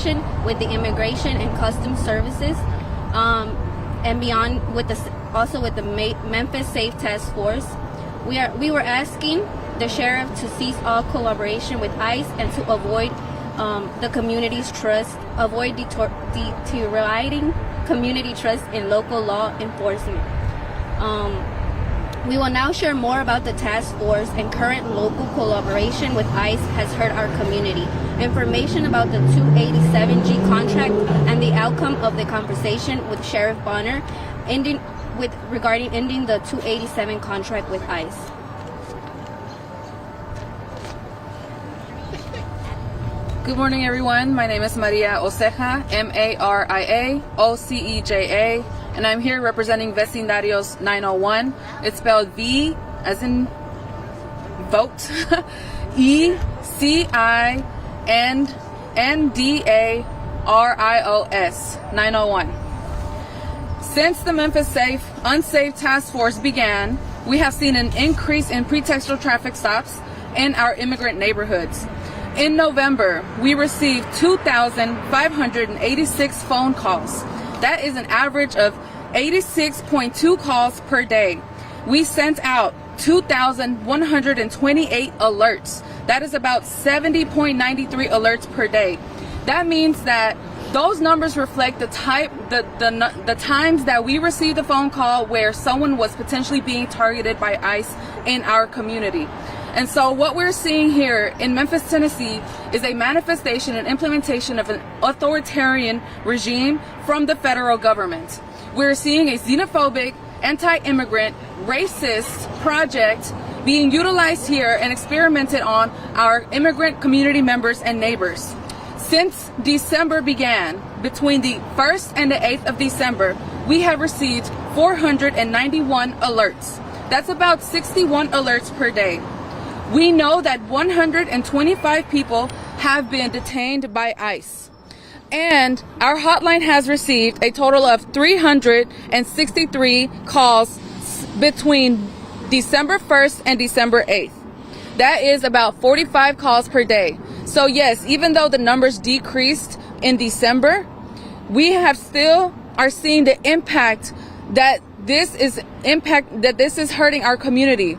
collaboration with the Immigration and Customs Services, and beyond with the Memphis Safe Task Force. We were asking the sheriff to cease all collaboration with ICE and to avoid the community's trust, avoid deteriorating community trust in local law enforcement. We will now share more about the task force and current local collaboration with ICE has hurt our community. Information about the 287G contract and the outcome of the conversation with Sheriff Bonner regarding ending the 287 contract with ICE. Good morning, everyone. My name is Maria Oceja, Maria Oceja, and I'm here representing Vecindarios 901. It's spelled V as in vote, ECINDARIOS 901. Since the Memphis Unsafe Task Force began, we have seen an increase in pretextual traffic stops in our immigrant neighborhoods. In November, we received 2,586 phone calls. That is an average of 86.2 calls per day. We sent out 2,128 alerts. That is about 70.93 alerts per day. That means that those numbers reflect the times that we received a phone call where someone was potentially being targeted by ICE in our community. And so what we're seeing here in Memphis, Tennessee is a manifestation and implementation of an authoritarian regime from the federal government. We're seeing a xenophobic, anti-immigrant, racist project being utilized here and experimented on our immigrant community members and neighbors. Since December began, between the 1st and the 8th of December, we have received 491 alerts. That's about 61 alerts per day. We know that 125 people have been detained by ICE. And our hotline has received a total of 363 calls between December 1st and December 8th. That is about 45 calls per day. So yes, even though the numbers decreased in December, we have still are seeing the impact that this is hurting our community.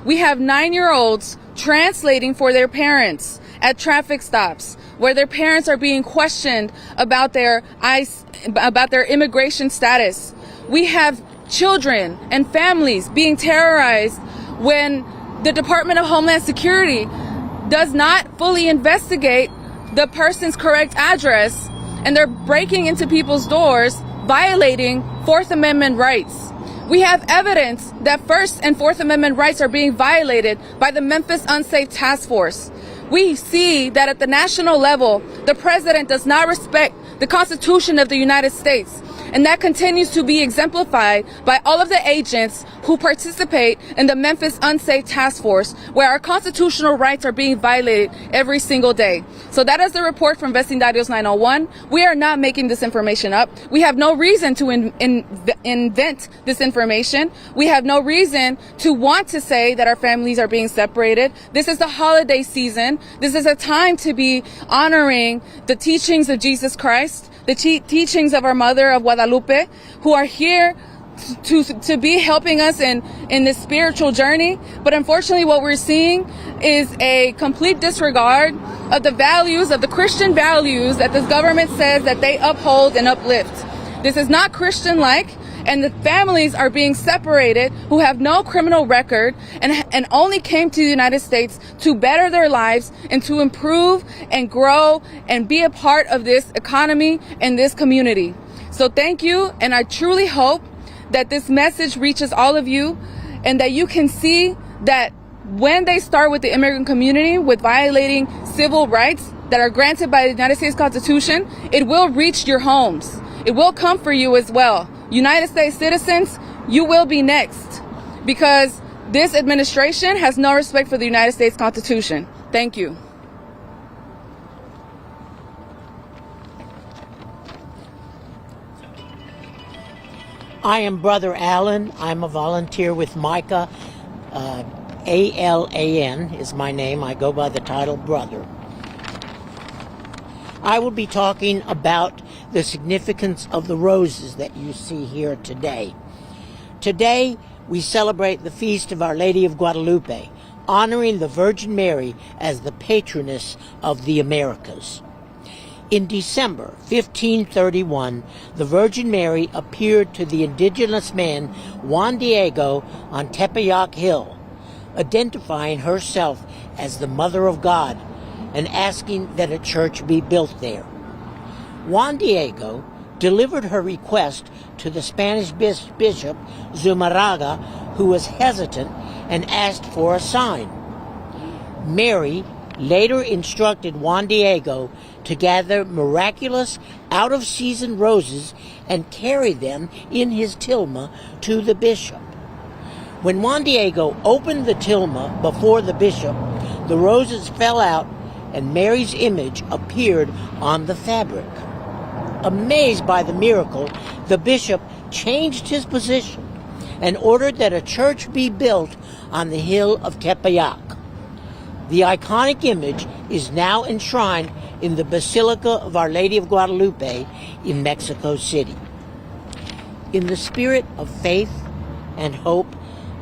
We have 9-year-olds translating for their parents at traffic stops where their parents are being questioned about their immigration status. We have children and families being terrorized when the Department of Homeland Security does not fully investigate the person's correct address, and they're breaking into people's doors, violating Fourth Amendment rights. We have evidence that First and Fourth Amendment rights are being violated by the Memphis Unsafe Task Force. We see that at the national level, the president does not respect the Constitution of the United States. And that continues to be exemplified by all of the agents who participate in the Memphis Unsafe Task Force, where our constitutional rights are being violated every single day. So that is the report from Vecindarios 901. We are not making this information up. We have no reason to invent this information. We have no reason to want to say that our families are being separated. This is the holiday season. This is a time to be honoring the teachings of Jesus Christ, the teachings of our Mother of Guadalupe, who are here to be helping us in this spiritual journey. But unfortunately, what we're seeing is a complete disregard of the values, of the Christian values that this government says that they uphold and uplift. This is not Christian-like, and the families are being separated who have no criminal record and only came to the United States to better their lives and to improve and grow and be a part of this economy and this community. So thank you, and I truly hope that this message reaches all of you and that you can see that when they start with the immigrant community with violating civil rights that are granted by the United States Constitution, it will reach your homes. It will come for you as well. United States citizens, you will be next, because this administration has no respect for the United States Constitution. Thank you. I am Brother Alan. I'm a volunteer with Micah. ALAN is my name. I go by the title Brother. I will be talking about the significance of the roses that you see here today. Today, we celebrate the feast of Our Lady of Guadalupe, honoring the Virgin Mary as the patroness of the Americas. In December 1531, the Virgin Mary appeared to the indigenous man Juan Diego on Tepeyac Hill, identifying herself as the Mother of God and asking that a church be built there. Juan Diego delivered her request to the Spanish bishop Zumarraga, who was hesitant and asked for a sign. Mary later instructed Juan Diego to gather miraculous, out-of-season roses and carry them in his tilma to the bishop. When Juan Diego opened the tilma before the bishop, the roses fell out and Mary's image appeared on the fabric. Amazed by the miracle, the bishop changed his position and ordered that a church be built on the hill of Tepeyac. The iconic image is now enshrined in the Basilica of Our Lady of Guadalupe in Mexico City. In the spirit of faith and hope,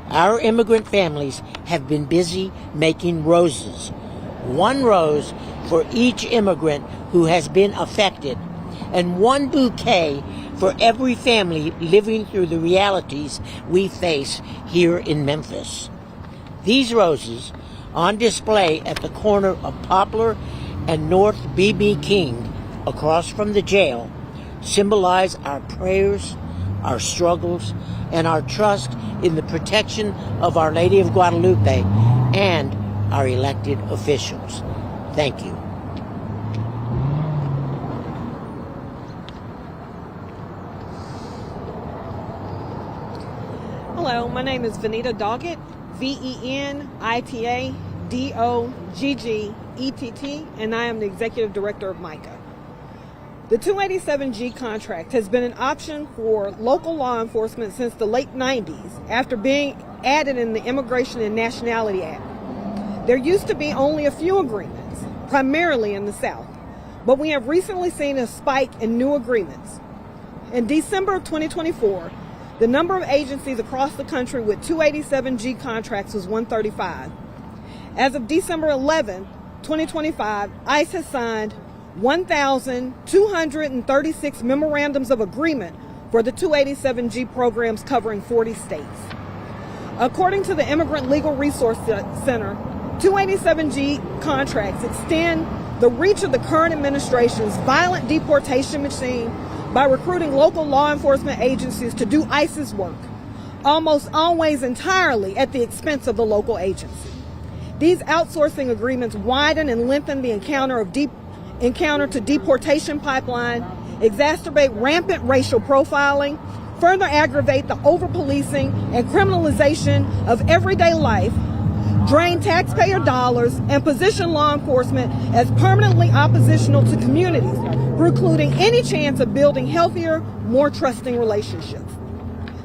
our immigrant families have been busy making roses. One rose for each immigrant who has been affected, and one bouquet for every family living through the realities we face here in Memphis. These roses, on display at the corner of Poplar and North B.B. King, across from the jail, symbolize our prayers, our struggles, and our trust in the protection of Our Lady of Guadalupe and our elected officials. Thank you. Hello, my name is Venita Doggett, Venita Doggett, and I am the Executive Director of MICA. The 287G contract has been an option for local law enforcement since the late 90s after being added in the Immigration and Nationality Act. There used to be only a few agreements, primarily in the South, but we have recently seen a spike in new agreements. In December of 2024, the number of agencies across the country with 287G contracts was 135. As of December 11, 2025, ICE has signed 1,236 memorandums of agreement for the 287G programs covering 40 states. According to the Immigrant Legal Resource Center, 287G contracts extend the reach of the current administration's violent deportation machine by recruiting local law enforcement agencies to do ICE's work, almost always entirely at the expense of the local agency. These outsourcing agreements widen and lengthen the encounter to deportation pipeline, exacerbate rampant racial profiling, further aggravate the over-policing and criminalization of everyday life, drain taxpayer dollars, and position law enforcement as permanently oppositional to communities, precluding any chance of building healthier, more trusting relationships.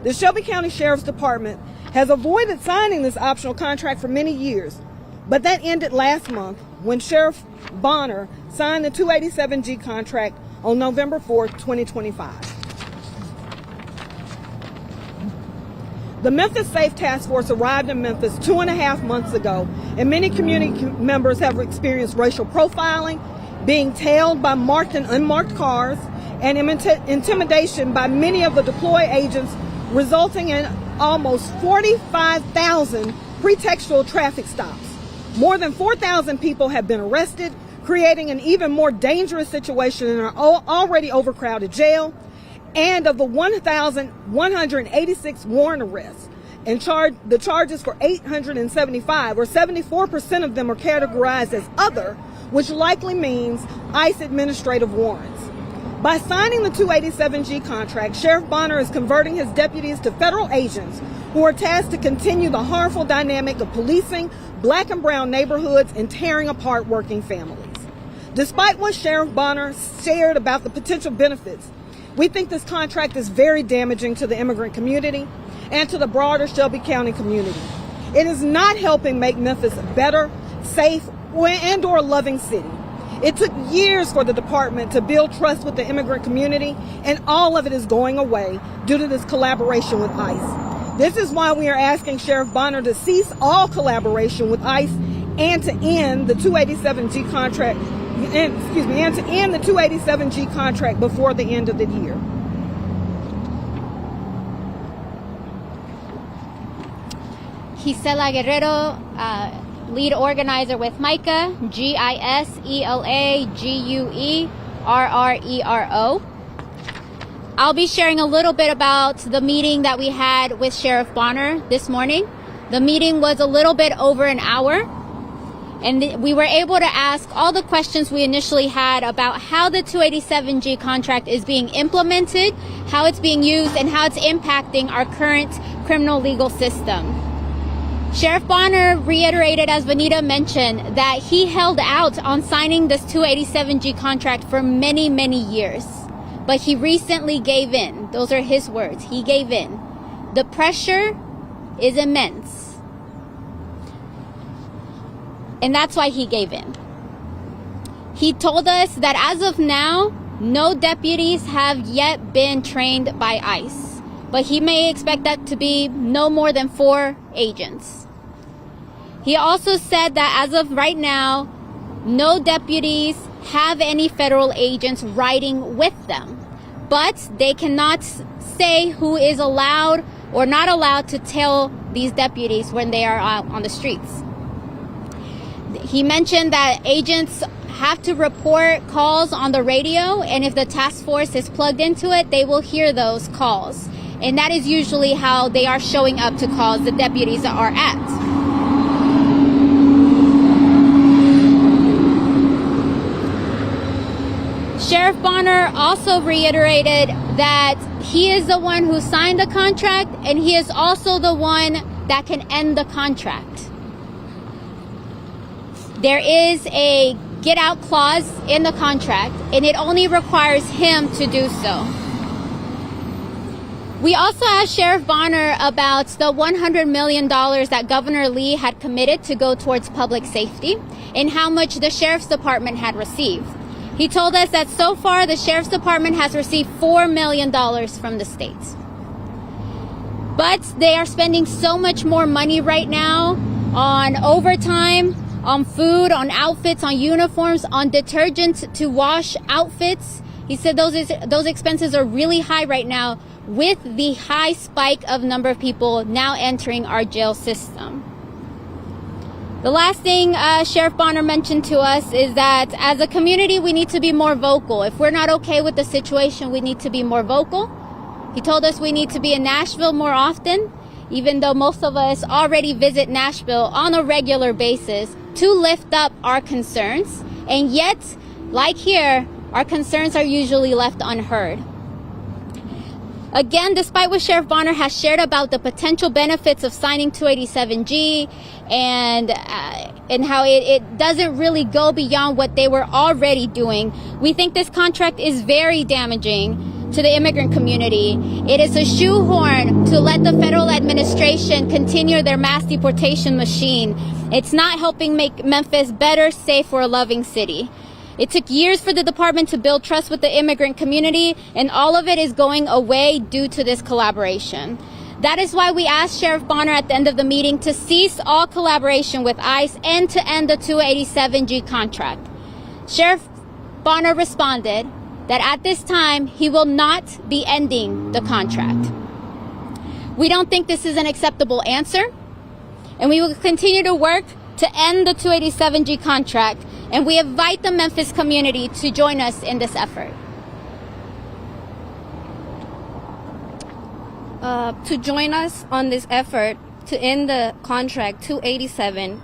The Shelby County Sheriff's Department has avoided signing this optional contract for many years, but that ended last month when Sheriff Bonner signed the 287G contract on November 4, 2025. The Memphis Safe Task Force arrived in Memphis 2.5 months ago, and many community members have experienced racial profiling, being tailed by marked and unmarked cars, and intimidation by many of the deployed agents, resulting in almost 45,000 pretextual traffic stops. More than 4,000 people have been arrested, creating an even more dangerous situation in our already overcrowded jail. And of the 1,186 warrant arrests, and the charges for 875, or 74% of them, are categorized as other, which likely means ICE administrative warrants. By signing the 287G contract, Sheriff Bonner is converting his deputies to federal agents who are tasked to continue the harmful dynamic of policing Black and brown neighborhoods and tearing apart working families. Despite what Sheriff Bonner shared about the potential benefits, we think this contract is very damaging to the immigrant community and to the broader Shelby County community. It is not helping make Memphis a better, safe, and/or loving city. It took years for the department to build trust with the immigrant community, and all of it is going away due to this collaboration with ICE. This is why we are asking Sheriff Bonner to cease all collaboration with ICE and to end the 287G contract, and to end the 287G contract before the end of the year. Gisela Guerrero, lead organizer with MICA, GISELAGUERRERO. I'll be sharing a little bit about the meeting that we had with Sheriff Bonner this morning. The meeting was a little bit over an hour, and we were able to ask all the questions we initially had about how the 287G contract is being implemented, how it's being used, and how it's impacting our current criminal legal system. Sheriff Bonner reiterated, as Vanita mentioned, that he held out on signing this 287G contract for many, many years. But he recently gave in. Those are his words. He gave in. The pressure is immense. And that's why he gave in. He told us that as of now, no deputies have yet been trained by ICE. But he may expect that to be no more than 4 agents. He also said that as of right now, no deputies have any federal agents riding with them. But they cannot say who is allowed or not allowed to tell these deputies when they are out on the streets. He mentioned that agents have to report calls on the radio, and if the task force is plugged into it, they will hear those calls. And that is usually how they are showing up to calls the deputies are at. Sheriff Bonner also reiterated that he is the one who signed the contract, and he is also the one that can end the contract. There is a get out clause in the contract, and it only requires him to do so. We also asked Sheriff Bonner about the $100 million that Governor Lee had committed to go towards public safety and how much the Sheriff's Department had received. He told us that so far the Sheriff's Department has received $4 million from the state. But they are spending so much more money right now on overtime, on food, on outfits, on uniforms, on detergent to wash outfits. He said those expenses are really high right now with the high spike of number of people now entering our jail system. The last thing Sheriff Bonner mentioned to us is that as a community, we need to be more vocal. If we're not okay with the situation, we need to be more vocal. He told us we need to be in Nashville more often, even though most of us already visit Nashville on a regular basis to lift up our concerns. And yet, like here, our concerns are usually left unheard. Again, despite what Sheriff Bonner has shared about the potential benefits of signing 287G and how it doesn't really go beyond what they were already doing, we think this contract is very damaging to the immigrant community. It is a shoehorn to let the federal administration continue their mass deportation machine. It's not helping make Memphis better, safer, a loving city. It took years for the department to build trust with the immigrant community, and all of it is going away due to this collaboration. That is why we asked Sheriff Bonner at the end of the meeting to cease all collaboration with ICE and to end the 287G contract. Sheriff Bonner responded that at this time, he will not be ending the contract. We don't think this is an acceptable answer, and we will continue to work to end the 287G contract, and we invite the Memphis community to join us in this effort. To join us on this effort to end the contract 287,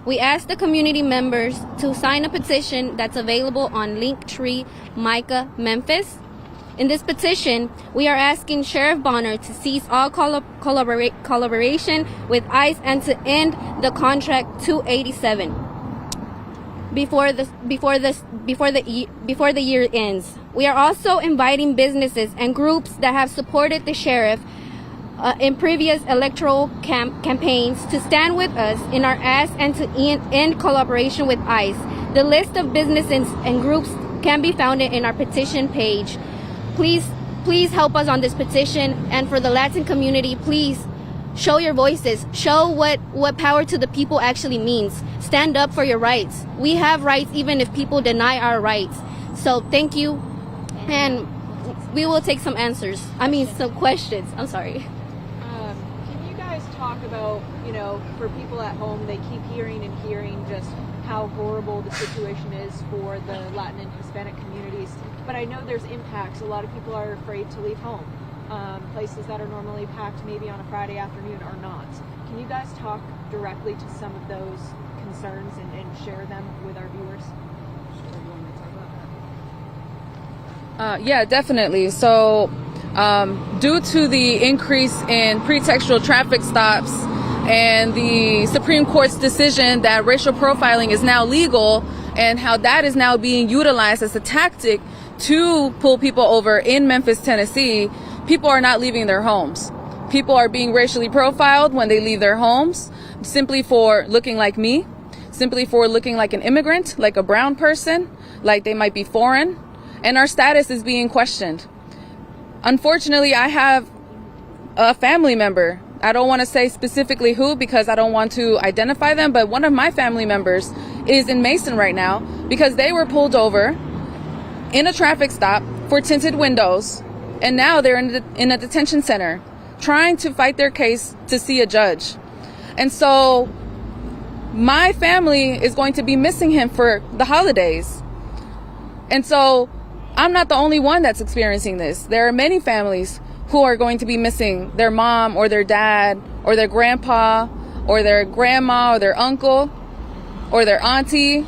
we ask the community members to sign a petition that's available on Linktree MICA Memphis. In this petition, we are asking Sheriff Bonner to cease all collaboration with ICE and to end the contract 287 before the year ends. We are also inviting businesses and groups that have supported the sheriff in previous electoral campaigns to stand with us in our ask and to end collaboration with ICE. The list of businesses and groups can be found in our petition page. Please help us on this petition. And for the Latin community, please show your voices. Show what power to the people actually means. Stand up for your rights. We have rights even if people deny our rights. So thank you. And we will take some answers. Some questions. I'm sorry. Can you guys talk about, for people at home, they keep hearing just how horrible the situation is for the Latin and Hispanic communities. But I know there's impacts. A lot of people are afraid to leave home. Places that are normally packed maybe on a Friday afternoon are not. Can you guys talk directly to some of those concerns and share them with our viewers? Yeah, definitely. So due to the increase in pretextual traffic stops and the Supreme Court's decision that racial profiling is now legal and how that is now being utilized as a tactic to pull people over in Memphis, Tennessee, people are not leaving their homes. People are being racially profiled when they leave their homes simply for looking like me, simply for looking like an immigrant, like a brown person, like they might be foreign, and our status is being questioned. Unfortunately, I have a family member. I don't want to say specifically who because I don't want to identify them, but one of my family members is in Mason right now because they were pulled over in a traffic stop for tinted windows, and now they're in a detention center trying to fight their case to see a judge. And so my family is going to be missing him for the holidays. And so I'm not the only one that's experiencing this. There are many families who are going to be missing their mom or their dad or their grandpa or their grandma or their uncle or their auntie.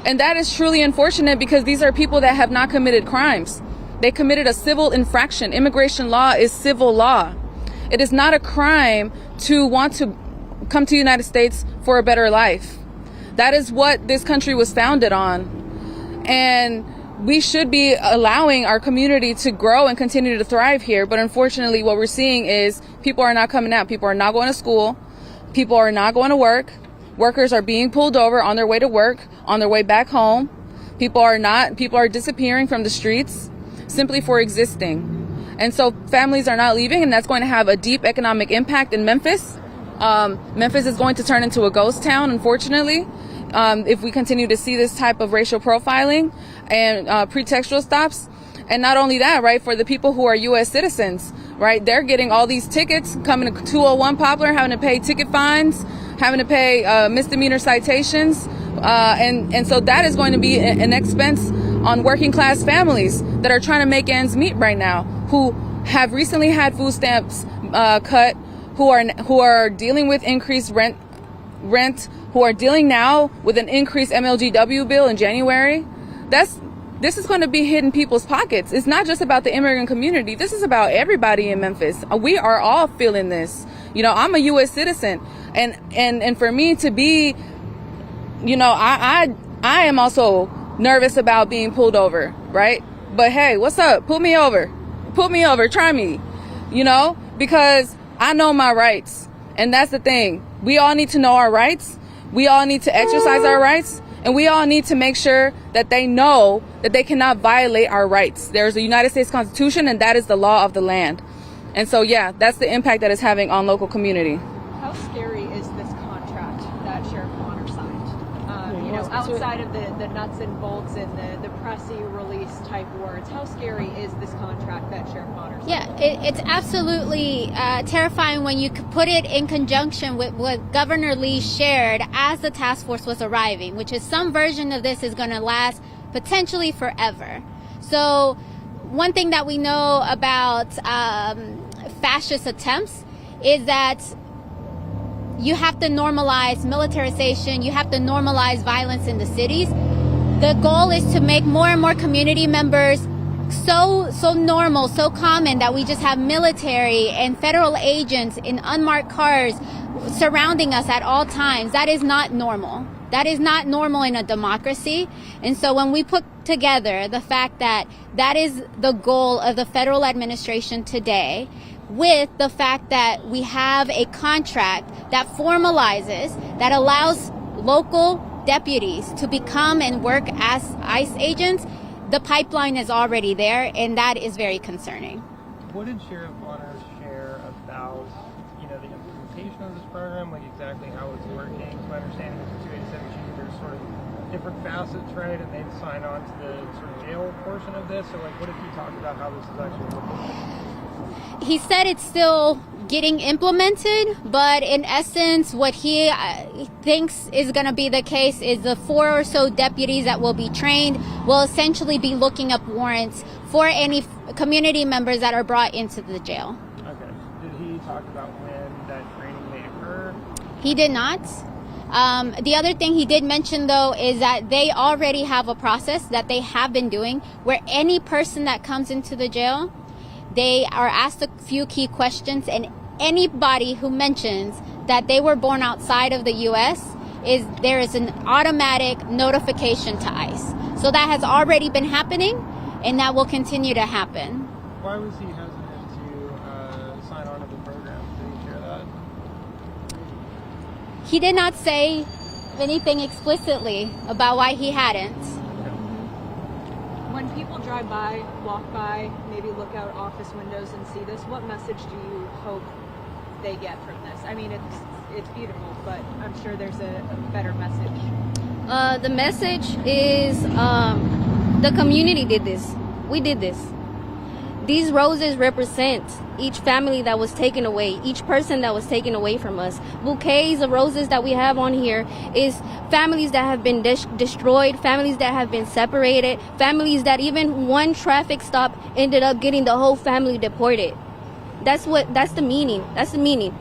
And that is truly unfortunate because these are people that have not committed crimes. They committed a civil infraction. Immigration law is civil law. It is not a crime to want to come to the United States for a better life. That is what this country was founded on. And we should be allowing our community to grow and continue to thrive here. But unfortunately, what we're seeing is people are not coming out. People are not going to school. People are not going to work. Workers are being pulled over on their way to work, on their way back home. People are disappearing from the streets simply for existing. And so families are not leaving, and that's going to have a deep economic impact in Memphis. Memphis is going to turn into a ghost town, unfortunately, if we continue to see this type of racial profiling and pretextual stops. And not only that, right, for the people who are U.S. citizens, right, they're getting all these tickets coming to 201 Poplar, having to pay ticket fines, having to pay misdemeanor citations. And so that is going to be an expense on working class families that are trying to make ends meet right now, who have recently had food stamps cut, who are dealing with increased rent, who are dealing now with an increased MLGW bill in January. This is going to be hitting people's pockets. It's not just about the immigrant community. This is about everybody in Memphis. We are all feeling this. I'm a U.S. citizen, and for me to be, I am also nervous about being pulled over, right? But hey, what's up? Pull me over, try me, because I know my rights. And that's the thing. We all need to know our rights. We all need to exercise our rights. And we all need to make sure that they know that they cannot violate our rights. There's a United States Constitution, and that is the law of the land. And so, yeah, that's the impact that it's having on local community. How scary is this contract that Sheriff Bonner signed? Outside of the nuts and bolts and the pressy release type words, how scary is this contract that Sheriff Bonner signed? Yeah, it's absolutely terrifying when you put it in conjunction with what Governor Lee shared as the task force was arriving, which is some version of this is going to last potentially forever. So one thing that we know about fascist attempts is that you have to normalize militarization. You have to normalize violence in the cities. The goal is to make more and more community members so normal, so common that we just have military and federal agents in unmarked cars surrounding us at all times. That is not normal. That is not normal in a democracy. And so when we put together the fact that that is the goal of the federal administration today, with the fact that we have a contract that formalizes, that allows local deputies to become and work as ICE agents, the pipeline is already there, and that is very concerning. What did Sheriff Bonner share about, the implementation of this program, like exactly how it's working? So my understanding is the 287G, there's sort of different facets, right? And they'd sign on to the sort of jail portion of this. So, what did he talk about how this is actually working? He said it's still getting implemented, but in essence, what he thinks is going to be the case is the 4 or so deputies that will be trained will essentially be looking up warrants for any community members that are brought into the jail. Okay. Did he talk about when that training may occur? He did not. The other thing he did mention, though, is that they already have a process that they have been doing where any person that comes into the jail, they are asked a few key questions, and anybody who mentions that they were born outside of the U.S., there is an automatic notification to ICE. So that has already been happening, and that will continue to happen. Why was he hesitant to sign on to the program? Did he share that? He did not say anything explicitly about why he hadn't. When people drive by, walk by, maybe look out office windows and see this, what message do you hope they get from this? I mean, it's beautiful, but I'm sure there's a better message. The message is the community did this. We did this. These roses represent each family that was taken away, each person that was taken away from us. Bouquets of roses that we have on here is families that have been destroyed, families that have been separated, families that even one traffic stop ended up getting the whole family deported. That's the meaning. That's the meaning.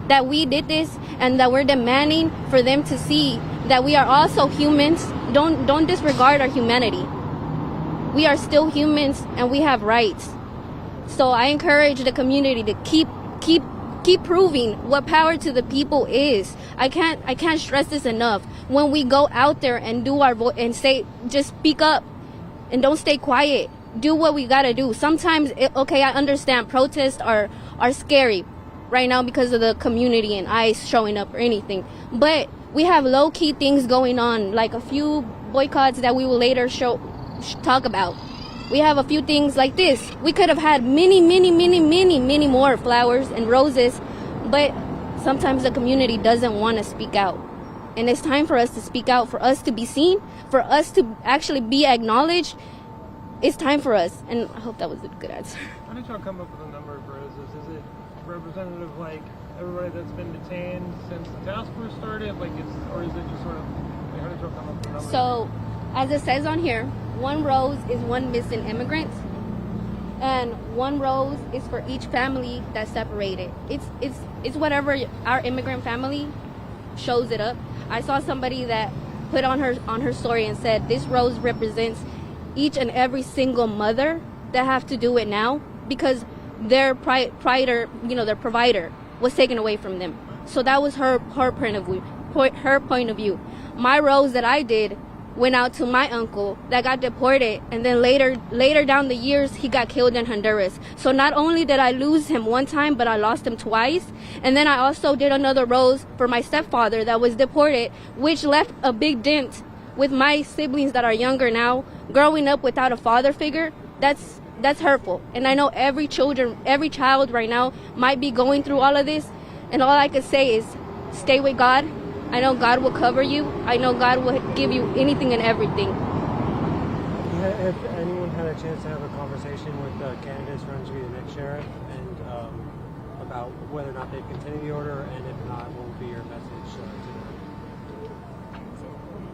That we did this and that we're demanding for them to see that we are also humans. Don't disregard our humanity. We are still humans and we have rights. So I encourage the community to keep proving what power to the people is. I can't stress this enough. When we go out there and do our voice and say, just speak up and don't stay quiet. Do what we gotta do. Sometimes, I understand protests are scary right now because of the community and ICE showing up or anything. But we have low-key things going on, like a few boycotts that we will later talk about. We have a few things like this. We could have had many more flowers and roses, but sometimes the community doesn't want to speak out. And it's time for us to speak out, for us to be seen, for us to actually be acknowledged. It's time for us. And I hope that was a good answer. How did y'all come up with a number of roses? Is it representative like everybody that's been detained since the task force started? Or is it just sort of, how did y'all come up with a number? So, as it says on here, one rose is one missing immigrant, and one rose is for each family that's separated. It's whatever our immigrant family shows it up. I saw somebody that put on her story and said this rose represents each and every single mother that have to do it now because their their provider was taken away from them. So that was her point of view. My rose that I did went out to my uncle that got deported, and then later down the years he got killed in Honduras. So not only did I lose him one time, but I lost him twice. And then I also did another rose for my stepfather that was deported, which left a big dent with my siblings that are younger now, growing up without a father figure. That's hurtful. And I know every child right now might be going through all of this, and all I could say is stay with God. I know God will cover you. I know God will give you anything and everything. Have anyone had a chance to have a conversation with candidates running to be the next sheriff and about whether or not they continue the order, and if not, what would be your message to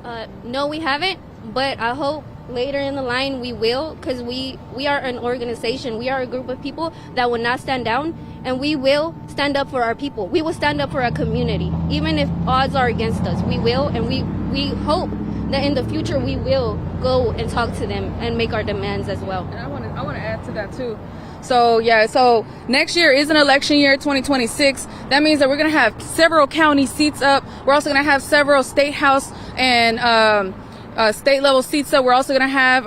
them? No, we haven't, but I hope later in the line we will, because we are an organization. We are a group of people that will not stand down, and we will stand up for our people. We will stand up for our community, even if odds are against us. We will, and we hope that in the future we will go and talk to them and make our demands as well. And I want to add to that too. So next year is an election year, 2026. That means that we're going to have several county seats up. We're also going to have several state house and state level seats up. We're also going to have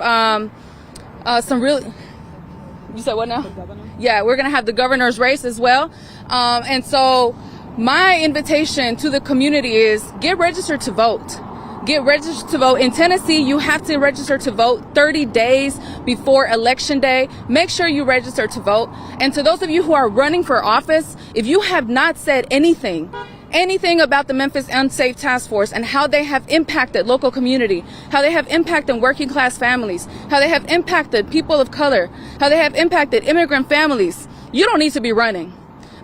some really. You said what now? Yeah, we're going to have the governor's race as well. And so my invitation to the community is get registered to vote. get registered to vote. In Tennessee, you have to register to vote 30 days before election day. Make sure you register to vote. And to those of you who are running for office, if you have not said anything about the Memphis Unsafe Task Force and how they have impacted local community, how they have impacted working class families, how they have impacted people of color, how they have impacted immigrant families, you don't need to be running,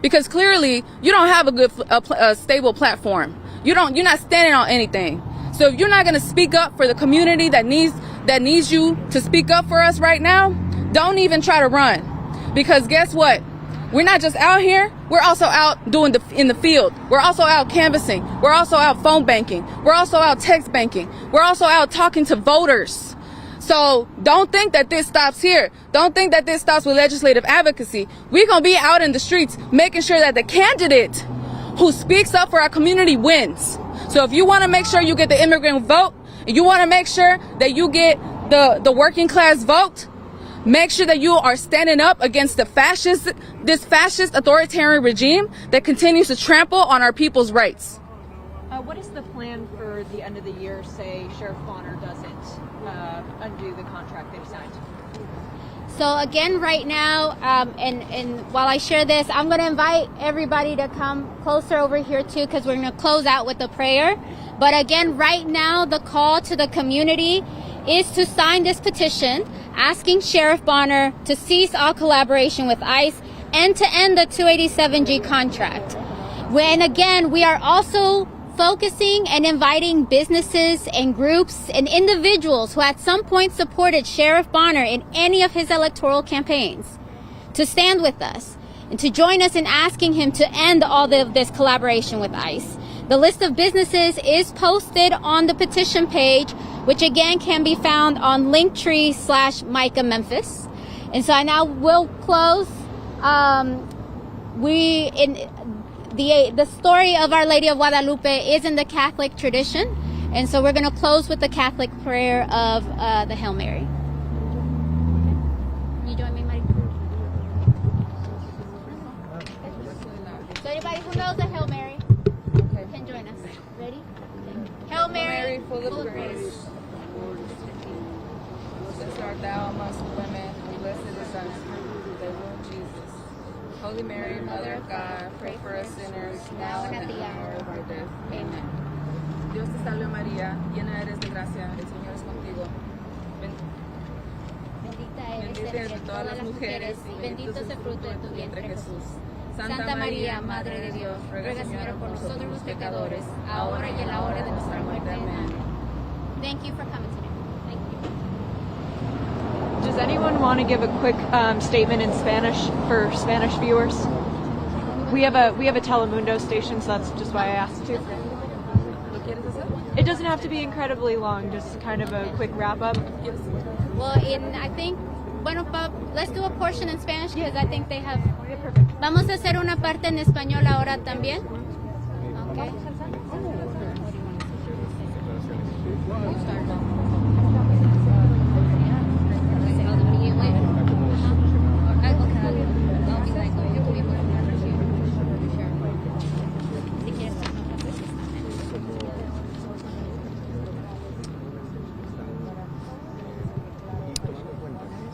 because clearly you don't have a stable platform. You're not standing on anything. So if you're not going to speak up for the community that needs you to speak up for us right now, don't even try to run, because guess what? We're not just out here, we're also out in the field. We're also out canvassing. We're also out phone banking. We're also out text banking. We're also out talking to voters. So don't think that this stops here. Don't think that this stops with legislative advocacy. We're going to be out in the streets making sure that the candidate who speaks up for our community wins. So if you want to make sure you get the immigrant vote, and you want to make sure that you get the working class vote, make sure that you are standing up against this fascist authoritarian regime that continues to trample on our people's rights. What is the plan for the end of the year, say Sheriff Bonner doesn't undo the contract they've signed? So again, right now, and while I share this, I'm going to invite everybody to come closer over here too, because we're going to close out with a prayer. But again, right now, the call to the community is to sign this petition asking Sheriff Bonner to cease all collaboration with ICE and to end the 287G contract. When again, we are also focusing and inviting businesses and groups and individuals who at some point supported Sheriff Bonner in any of his electoral campaigns to stand with us and to join us in asking him to end all of this collaboration with ICE. The list of businesses is posted on the petition page, which again can be found on Linktree/Micah Memphis. And so I now will close. The story of Our Lady of Guadalupe is in the Catholic tradition, and so we're going to close with the Catholic prayer of the Hail Mary. Can you join me, Mike? So anybody who knows the Hail Mary can join us. Ready? Hail Mary, full of grace. Blessed art thou amongst women, and blessed is thy fruit, the womb, Jesus. Holy Mary, Mother of God, pray for us sinners, now and at the hour of our death. Amen. Dios te salve María, llena eres de gracia, el Señor es contigo. Bendita eres entre todas las mujeres, y bendito es el fruto de tu vientre, Jesús. Santa María, Madre de Dios, ruega Señora por nosotros los pecadores, ahora y en la hora de nuestra muerte. Amén. Thank you for coming today. Thank you. Does anyone want to give a quick statement in Spanish for Spanish viewers? We have a Telemundo station, so that's just why I asked to. It doesn't have to be incredibly long, just kind of a quick wrap up. Well, I think, let's do a portion in Spanish because I think they have. Okay, perfect. Vamos a hacer una parte en español ahora también. Okay.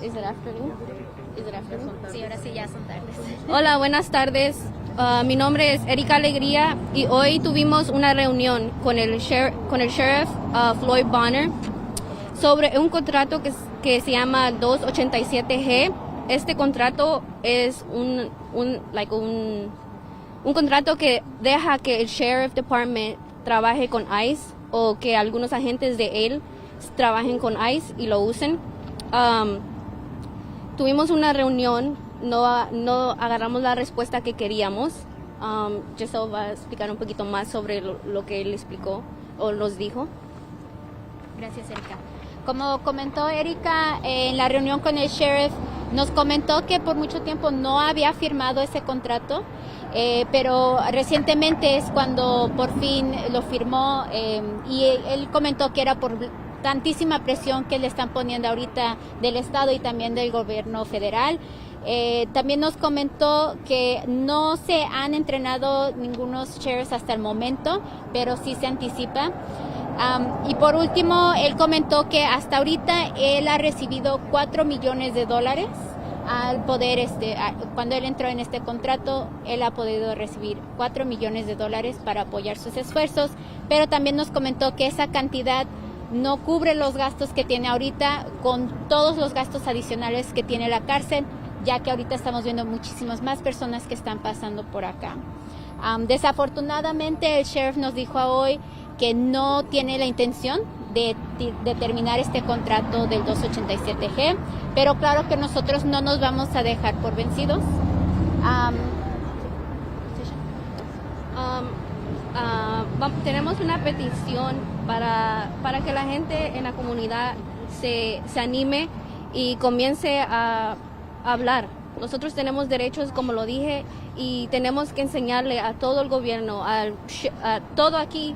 Is it afternoon? Sí, ahora sí ya son tardes. Hola, buenas tardes. Mi nombre es Erika Alegría y hoy tuvimos una reunión con el sheriff Floyd Bonner sobre un contrato que se llama 287G. Este contrato es un contrato que deja que el Sheriff Department trabaje con ICE o que algunos agentes de él trabajen con ICE y lo usen. Tuvimos una reunión, no agarramos la respuesta que queríamos. Giselle va a explicar un poquito más sobre lo que él explicó o nos dijo. Gracias, Erika. Como comentó Erika, en la reunión con el sheriff, nos comentó que por mucho tiempo no había firmado ese contrato, pero recientemente es cuando por fin lo firmó y él comentó que era por tantísima presión que le están poniendo ahorita del Estado y también del gobierno federal. También nos comentó que no se han entrenado ningunos sheriffs hasta el momento, pero sí se anticipa. Y por último, él comentó que hasta ahorita él ha recibido $4 millones al poder, cuando él entró en este contrato, él ha podido recibir $4 millones para apoyar sus esfuerzos, pero también nos comentó que esa cantidad no cubre los gastos que tiene ahorita con todos los gastos adicionales que tiene la cárcel, ya que ahorita estamos viendo muchísimas más personas que están pasando por acá. Desafortunadamente, el sheriff nos dijo hoy que no tiene la intención de terminar este contrato del 287G, pero claro que nosotros no nos vamos a dejar por vencidos. Tenemos una petición para que la gente en la comunidad se anime y comience a hablar. Nosotros tenemos derechos, como lo dije, y tenemos que enseñarle a todo el gobierno, a todo aquí,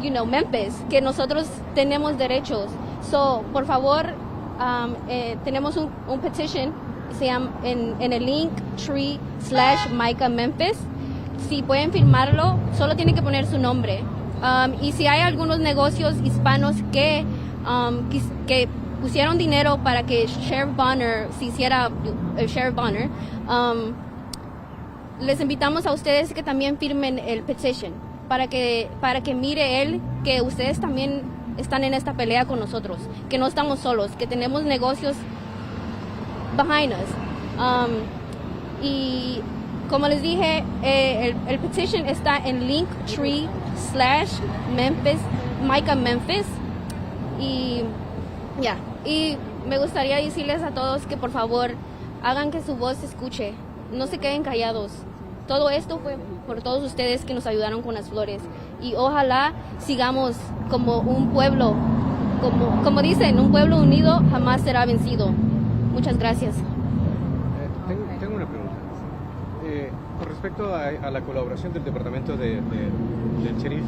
Memphis, que nosotros tenemos derechos. So, por favor, tenemos un petition, se llama en el Linktree/Micah Memphis. Si pueden firmarlo, solo tienen que poner su nombre. Y si hay algunos negocios hispanos que pusieron dinero para que Sheriff Bonner se hiciera el Sheriff Bonner, les invitamos a ustedes que también firmen el petition para que mire él que ustedes también están en esta pelea con nosotros, que no estamos solos, que tenemos negocios behind us. Y como les dije, el petition está en Linktree/Micah Memphis. Y y me gustaría decirles a todos que por favor hagan que su voz se escuche, no se queden callados. Todo esto fue por todos ustedes que nos ayudaron con las flores, y ojalá sigamos como un pueblo, como dicen, un pueblo unido jamás será vencido. Muchas gracias. Tengo una pregunta. Con respecto a la colaboración del departamento del sheriff,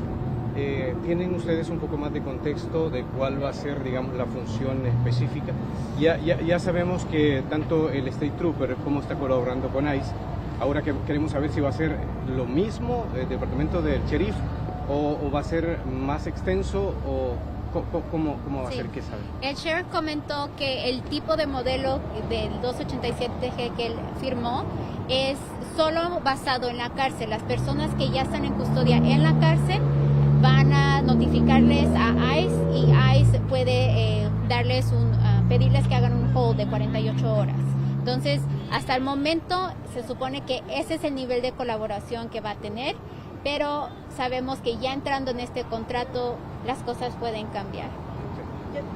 ¿tienen ustedes un poco más de contexto de cuál va a ser, digamos, la función específica? Ya sabemos que tanto el State Trooper como está colaborando con ICE. Ahora que queremos saber si va a ser lo mismo el departamento del sheriff o va a ser más extenso, o cómo va a ser, ¿qué saben? El sheriff comentó que el tipo de modelo del 287G que él firmó es solo basado en la cárcel. Las personas que ya están en custodia en la cárcel van a notificarles a ICE, y ICE puede pedirles que hagan un hold de 48 horas. Entonces, hasta el momento se supone que ese es el nivel de colaboración que va a tener, pero sabemos que ya entrando en este contrato las cosas pueden cambiar.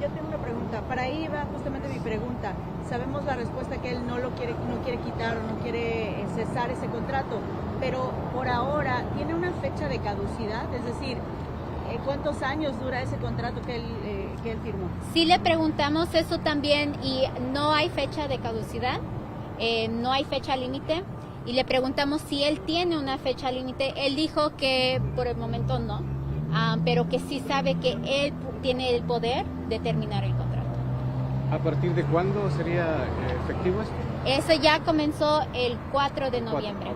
Yo tengo una pregunta. Para ahí va justamente mi pregunta. Sabemos la respuesta, que él no quiere quitar o no quiere cesar ese contrato, pero por ahora tiene una fecha de caducidad, es decir, ¿cuántos años dura ese contrato que él firmó? Sí, le preguntamos eso también, y no hay fecha de caducidad, no hay fecha límite, y le preguntamos si él tiene una fecha límite. Él dijo que por el momento no, pero que sí sabe que él tiene el poder de terminar el contrato. ¿A partir de cuándo sería efectivo esto? Eso ya comenzó el 4 de noviembre.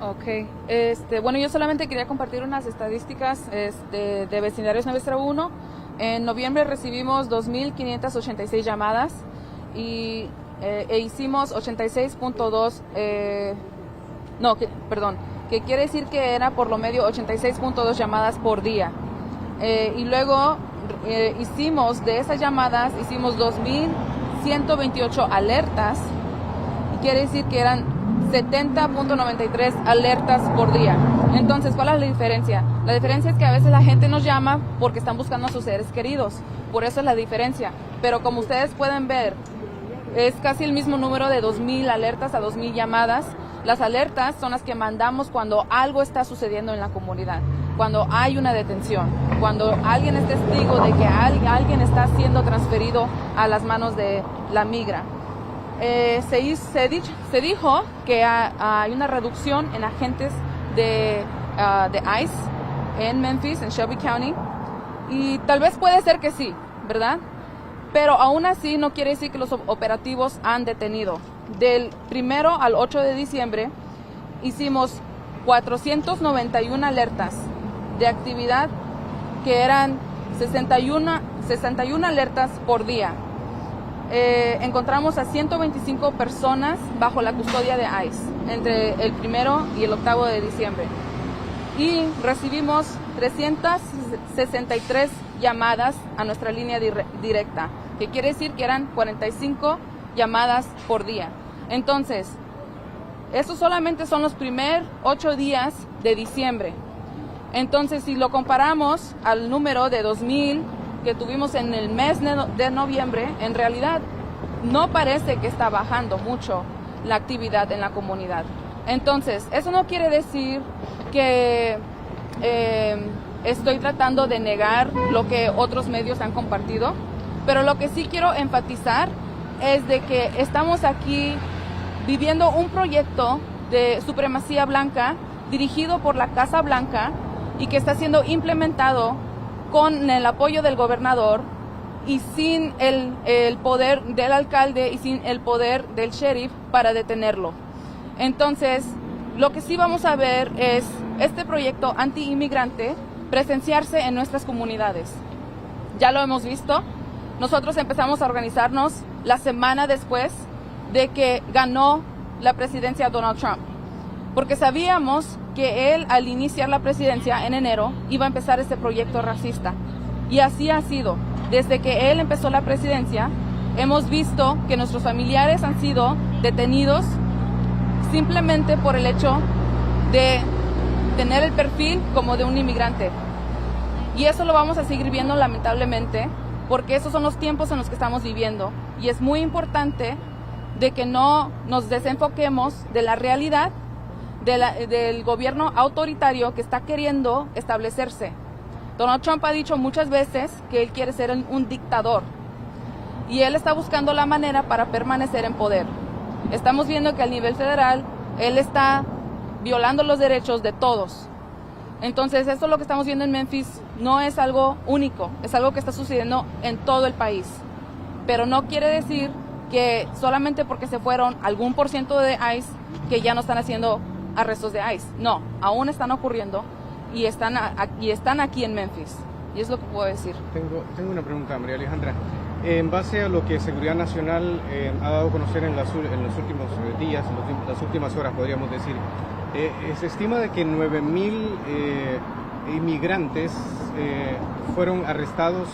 Ok, bueno, yo solamente quería compartir unas estadísticas de Vecindarios 901. En noviembre recibimos 2.586 llamadas e hicimos 86.2, que quiere decir que era por lo medio 86.2 llamadas por día. Y luego hicimos de esas llamadas, hicimos 2.128 alertas, y quiere decir que eran 70.93 alertas por día. Entonces, ¿cuál es la diferencia? La diferencia es que a veces la gente nos llama porque están buscando a sus seres queridos. Por eso es la diferencia. Pero como ustedes pueden ver, es casi el mismo número de 2.000 alertas a 2.000 llamadas. Las alertas son las que mandamos cuando algo está sucediendo en la comunidad, cuando hay una detención, cuando alguien es testigo de que alguien está siendo transferido a las manos de la migra. Se dijo que hay una reducción en agentes de ICE en Memphis, en Shelby County, y tal vez puede ser que sí, ¿verdad? Pero aún así no quiere decir que los operativos han detenido. Del 1 al 8 de diciembre hicimos 491 alertas de actividad, que eran 61 alertas por día. Encontramos a 125 personas bajo la custodia de ICE entre el 1 y el 8 de diciembre. Y recibimos 363 llamadas a nuestra línea directa, que quiere decir que eran 45 llamadas por día. Entonces, esos solamente son los primeros 8 días de diciembre. Entonces, si lo comparamos al número de 2,000 que tuvimos en el mes de noviembre, en realidad no parece que está bajando mucho la actividad en la comunidad. Entonces, eso no quiere decir que estoy tratando de negar lo que otros medios han compartido, pero lo que sí quiero enfatizar es de que estamos aquí viviendo un proyecto de supremacía blanca dirigido por la Casa Blanca y que está siendo implementado con el apoyo del gobernador y sin el poder del alcalde y sin el poder del sheriff para detenerlo. Entonces, lo que sí vamos a ver es este proyecto anti-inmigrante presenciarse en nuestras comunidades. Ya lo hemos visto. Nosotros empezamos a organizarnos la semana después de que ganó la presidencia Donald Trump, porque sabíamos que él, al iniciar la presidencia en enero, iba a empezar este proyecto racista. Y así ha sido. Desde que él empezó la presidencia, hemos visto que nuestros familiares han sido detenidos simplemente por el hecho de tener el perfil como de un inmigrante. Y eso lo vamos a seguir viendo, lamentablemente, porque esos son los tiempos en los que estamos viviendo. Y es muy importante de que no nos desenfoquemos de la realidad del gobierno autoritario que está queriendo establecerse. Donald Trump ha dicho muchas veces que él quiere ser un dictador y él está buscando la manera para permanecer en poder. Estamos viendo que a nivel federal él está violando los derechos de todos. Entonces, esto lo que estamos viendo en Memphis no es algo único, es algo que está sucediendo en todo el país. Pero no quiere decir que solamente porque se fueron algún % de ICE, que ya no están haciendo arrestos de ICE. No, aún están ocurriendo y están aquí en Memphis. Y es lo que puedo decir. Tengo una pregunta, María Alejandra. En base a lo que Seguridad Nacional ha dado a conocer en los últimos días, en las últimas horas, podríamos decir, se estima de que 9,000 inmigrantes fueron arrestados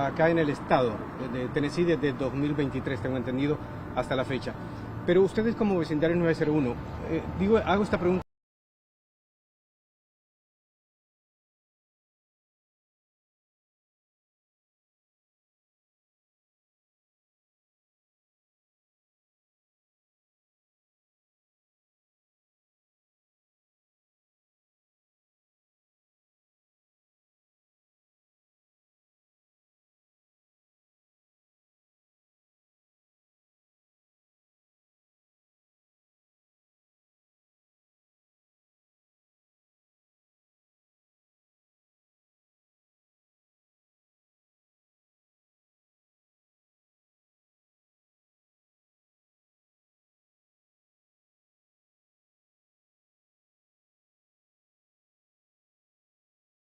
acá en el estado de Tennessee desde 2023, tengo entendido, hasta la fecha. Pero ustedes como vecindario 901, hago esta pregunta